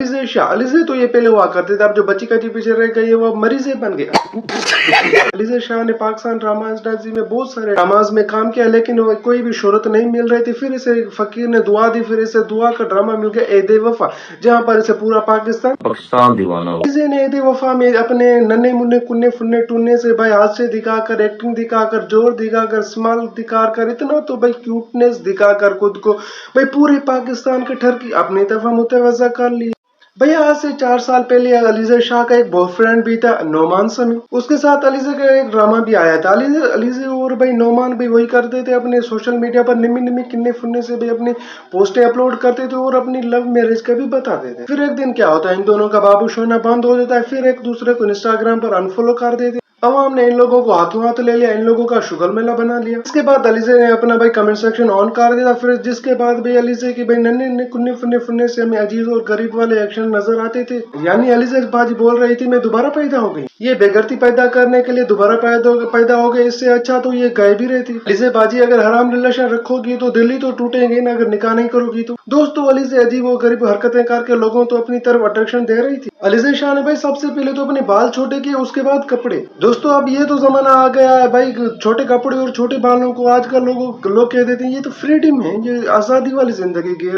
अलीज़े तो ये पहले हुआ करते थे, अब जो बच्ची का पीछे रह गई है वो मरीज़े बन गया। अलीज़े शाह ने पाकिस्तान ड्रामा इंडस्ट्री में बहुत सारे ड्रामाज में काम किया, लेकिन कोई भी शोहरत नहीं मिल रही थी। फिर इसे फकीर ने दुआ दी, फिर इसे दुआ का ड्रामा मिल गया ए वफा, जहाँ पर इसे पूरा पाकिस्तान दीवाना हो। अलीज़े ने ए वफा में अपने नन्हे मुन्ने कुन्ने फुन्ने टुन्ने से भाई हास्य दिखाकर, एक्टिंग दिखाकर, जोर दिखाकर, स्माइल दिखाकर, इतना तो भाई क्यूटनेस दिखाकर खुद को भाई पूरे पाकिस्तान के ठरकी अपनी तरफ मुतवज्जा कर ली। भैया आज से 4 साल पहले अलीज़े शाह का एक बॉयफ्रेंड भी था, नोमान समी। उसके साथ अलीज़े का एक ड्रामा भी आया था। अलीज़े और भाई नोमान भी वही करते थे, अपने सोशल मीडिया पर निम्मी निम्मी किन्ने फुन्ने से भी अपनी पोस्टें अपलोड करते थे और अपनी लव मैरिज का भी बताते थे। फिर एक दिन क्या होता है, इन दोनों का बाबू सोना बंद हो जाता है, फिर एक दूसरे को इंस्टाग्राम पर अनफॉलो कर देते। अवाम ने इन लोगों को हाथों हाथ ले लिया, इन लोगों का शुगर मेला बना लिया। इसके बाद अलीज़े ने अपना भाई कमेंट सेक्शन ऑन कर दिया, फिर जिसके बाद भाई अलीज़े की भाई नन्हे कुन्ने फुन्ने फुन्ने से हमें अजीज और गरीब वाले एक्शन नजर आते थे। यानी अलीज़े बाजी बोल रही थी मैं दोबारा पैदा हो गई, ये बेगरती पैदा करने के लिए दोबारा पैदा हो गई, इससे अच्छा तो ये गाय भी रहती। अलीज़े बाजी अगर हराम रिलेशन रखोगी तो दिल ही तो टूटेंगे ना, अगर निकाह नहीं करोगी तो। दोस्तों अलीज़े अजीब और गरीब हरकतें करके लोगों तो अपनी तरफ अट्रैक्शन दे रही थी। अलीज़े शाह ने भाई सबसे पहले तो अपने बाल छोटे किए, उसके बाद कपड़े। दोस्तों अब ये तो जमाना आ गया है भाई, छोटे कपड़े और छोटे बालों को आजकल लोग कह देते हैं ये तो फ्रीडम है, ये आजादी वाली जिंदगी की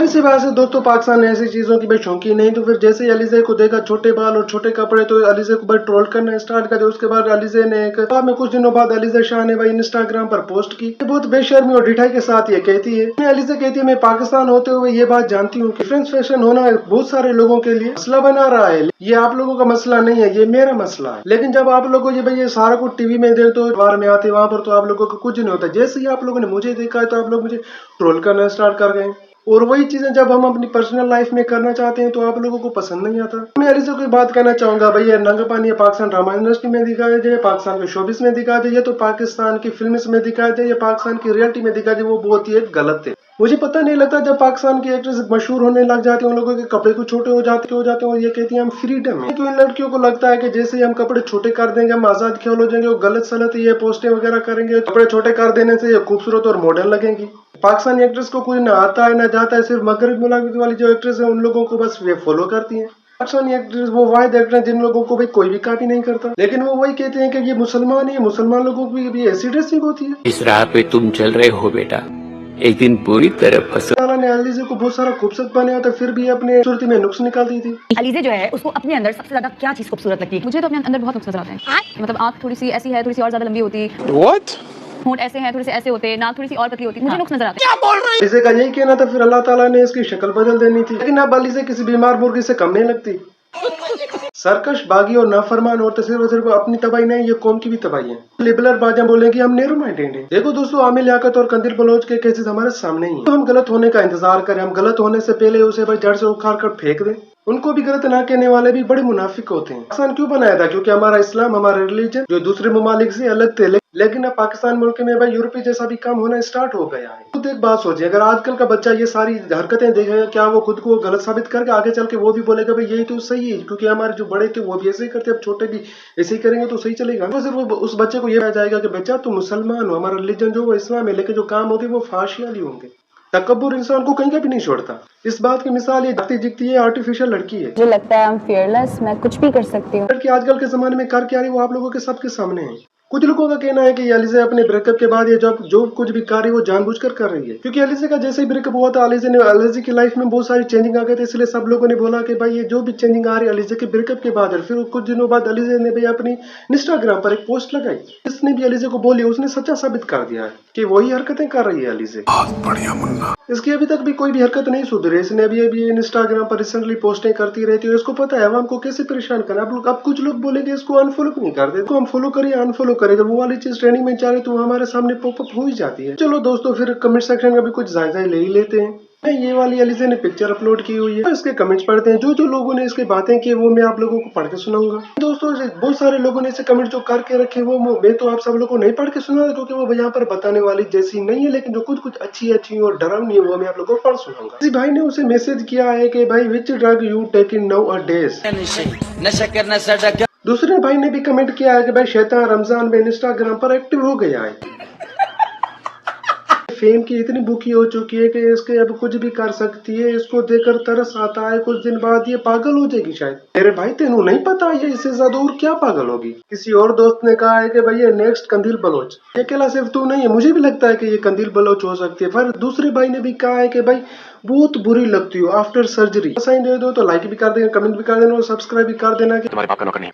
इसी वजह से दोस्तों पाकिस्तान ने ऐसी चीजों की भाई शौकीन नहीं। तो फिर जैसे ही अलीज़े को देखा छोटे बाल और छोटे कपड़े, तो अलीज़े को भाई ट्रोल करना स्टार्ट कर दिया। उसके बाद अलीज़े ने कुछ दिनों बाद अलीज़े शाह ने भाई इंस्टाग्राम पर पोस्ट की, बहुत बेशर्मी और ढिठाई के साथ ये कहती है, अलीज़े कहती है मैं पाकिस्तान होते हुए ये बात जानती हूँ कि डिफरेंस फैशन होना बहुत सारे लोगों के लिए मसला बना रहा है, ये आप लोगों का मसला नहीं है, ये मेरा मसला है। लेकिन जब आप लोगों को ये सारा कुछ टीवी में देखते हो, अखबार में आते वहां पर, तो आप लोगों को कुछ नहीं होता। जैसे ही आप लोगों ने मुझे देखा है तो आप लोग मुझे ट्रोल करना स्टार्ट कर गए, और वही चीजें जब हम अपनी पर्सनल लाइफ में करना चाहते हैं तो आप लोगों को पसंद नहीं आता। मैं अलीज़े को बात करना चाहूंगा, भैया नंगा पानी पाकिस्तान ड्रामा इंडस्ट्री में दिखाया जाए, पाकिस्तान के शोबिस में दिखाया जाए, तो पाकिस्तान की फिल्म में दिखाया जाए, या पाकिस्तान की रियलिटी में दिखाया जाए, वो बहुत ही गलत है। मुझे पता नहीं लगता जब पाकिस्तान की एक्ट्रेस मशहूर होने लग जाती है, उन लोगों के कपड़े को छोटे हो जाते हैं और ये कहती है हम फ्रीडम है। तो इन लड़कियों को लगता है कि जैसे ही हम कपड़े छोटे कर देंगे हम आजाद ख्याल हो जाएंगे, वो गलत सलत ये पोस्टें वगैरह करेंगे, कपड़े छोटे कर देने से ये खूबसूरत और मॉडर्न लगेंगी। पाकिस्तानी एक्ट्रेस को कुछ ना आता है ना जाता है, सिर्फ मगरब मुल्क वाली जो एक्ट्रेस है उन लोगों को बस वे फॉलो करती है। पाकिस्तानी एक्ट्रेस वो वाहिद एक्टर है जिन लोगों को भाई कोई भी कॉपी नहीं करता, लेकिन वो वही कहते हैं कि ये मुसलमान है, मुसलमान लोगों की भी ऐसी ड्रेसिंग होती है। इस राह पे तुम चल रहे हो बेटा, एक दिन पूरी तरह फंसो। अल्लाह ने अलीज़े को बहुत सारा खूबसूरत बनाया था, फिर भी अपने खूबसूरती में नुक्स निकालती थी। अलीज़े जो है उसको अपने अंदर सबसे ज्यादा क्या चीज खूबसूरत लगती है? मुझे तो अपने अंदर बहुत खूबसूरत आते हैं। मतलब आँख थोड़ी सी ऐसी है, थोड़ी सी और ज्यादा लंबी होती। What? होंठ ऐसे हैं, थोड़े से ऐसे होते, नाक थोड़ी सी और पतली होती, मुझे नुक्स नजर आते हैं। अलीज़े का यही कहना था, फिर अल्लाह ताला ने इसकी शक्ल बदल देनी थी, लेकिन अब अलीज़े किसी बीमार मुर्गी से कम नहीं लगती। सरकश, बागी और नाफरमान और सिर्फ अपनी तबाही नहीं, ये कौम की भी तबाही है। लिबरल बाजा बोलेंगे हम नेहरू माइंडेड हैं। देखो दोस्तों, आमिर लियाकत और कंदिल बलोच के केसेस हमारे सामने ही है। तो हम गलत होने का इंतजार करें, हम गलत होने से पहले उसे भाई जड़ से उखाड़ कर फेंक दें। उनको भी गलत ना कहने वाले भी बड़े मुनाफिक होते हैं। पाकिस्तान क्यों बनाया था? क्योंकि हमारा इस्लाम, हमारा रिलीजन जो दूसरे ममालिक से अलग थे, लेकिन अब पाकिस्तान मुल्क में भाई यूरोपीय जैसा भी काम होना स्टार्ट हो गया है। खुद एक बात सोचिए, अगर आजकल का बच्चा ये सारी हरकतें देखेगा, क्या वो खुद को गलत साबित करके आगे चल के वो भी बोलेगा भाई यही तो सही है, क्योंकि हमारे जो बड़े थे वो भी ऐसे ही करते, अब छोटे भी ऐसे ही करेंगे तो सही चलेगा। तो सिर्फ उस बच्चे को ये कहा जाएगा कि बच्चा तुम मुसलमान हो, हमारा रिलीजन जो वो इस्लाम है, लेकिन जो काम होंगे वो फाशियाली होंगे। तकब्बुर इंसान को कहीं का भी नहीं छोड़ता। इस बात की मिसाल ये जागती जिगती है आर्टिफिशियल लड़की है। मुझे लगता है I'm fearless, मैं कुछ भी कर सकती हूँ। लड़की आजकल के जमाने में कर क्या रही है वो आप लोगों के सबके सामने है। कुछ लोगों का कहना है कि अलीज़े अपने ब्रेकअप के बाद ये जो कुछ भी कर रही है वो जानबूझकर कर रही है, क्योंकि अलीज़े का जैसे ही ब्रेकअप हुआ था अलीज़े की लाइफ में बहुत सारी चेंजिंग आ गई थी, इसलिए सब लोगों ने बोला कि भाई ये जो भी चेंजिंग आ रही है अलीज़े के ब्रेकअप के बाद। फिर कुछ दिनों बाद अलीज़े ने भी अपनी इंस्टाग्राम पर एक पोस्ट लगाई, इसने भी अलीज़े को बोली, उसने सच्चा साबित कर दिया है कि वही हरकतें कर रही है अलीज़े। बहुत बढ़िया मुन्ना। इसकी अभी तक भी कोई भी हरकत नहीं सुधरी। इसने अभी इंस्टाग्राम पर रिसेंटली पोस्टें करती रहती है, इसको पता है अवाम को कैसे परेशान करना। अब कुछ लोग बोलेंगे इसको अनफॉलो नहीं कर दे, इसको हम फॉलो करिए अनफॉलो करें, जब वो वाली चीज ट्रेंडिंग में चाहे तो हमारे सामने पॉपअप हो ही जाती है। चलो दोस्तों, फिर कमेंट सेक्शन का भी कुछ जायजा ले ही लेते हैं। ये वाली अलीज़े ने पिक्चर अपलोड की हुई है, तो इसके कमेंट्स पढ़ते हैं। जो लोगों ने इसके बातें की वो मैं आप लोगों को पढ़ के सुनाऊंगा। दोस्तों बहुत सारे लोगों ने इसे कमेंट जो करके रखे वो मैं तो आप सब लोगों को नहीं पढ़ के सुना, क्योंकि वो यहाँ पर बताने वाली जैसी नहीं है, लेकिन जो कुछ अच्छी और डरावनी है वो मैं आप लोगों को पढ़ सुनाऊंगा। किसी भाई ने उसे मैसेज किया है कि भाई which drug you taking nowadays. दूसरे भाई ने भी कमेंट किया है कि भाई शैतान रमजान में इंस्टाग्राम पर एक्टिव हो गया है। फेम की इतनी भूखी हो चुकी है कि इसके अब कुछ भी कर सकती है। इसको देखकर तरस आता है, कुछ दिन बाद ये पागल हो जाएगी शायद। मेरे भाई तेनू नहीं पता ये इससे ज्यादा और क्या पागल होगी। किसी और दोस्त ने कहा है कि भाई ये नेक्स्ट कंदील बलोच। ये अकेला सिर्फ तू नहीं है, मुझे भी लगता है कि ये कंदील बलोच हो सकती है। पर दूसरे भाई ने भी कहा है कि भाई बहुत बुरी लगती हो आफ्टर सर्जरी। साइन दे दो तो लाइक भी कर देना, कमेंट भी कर देना और सब्सक्राइब भी कर देना कि तुम्हारे बाप का नौकर नहीं।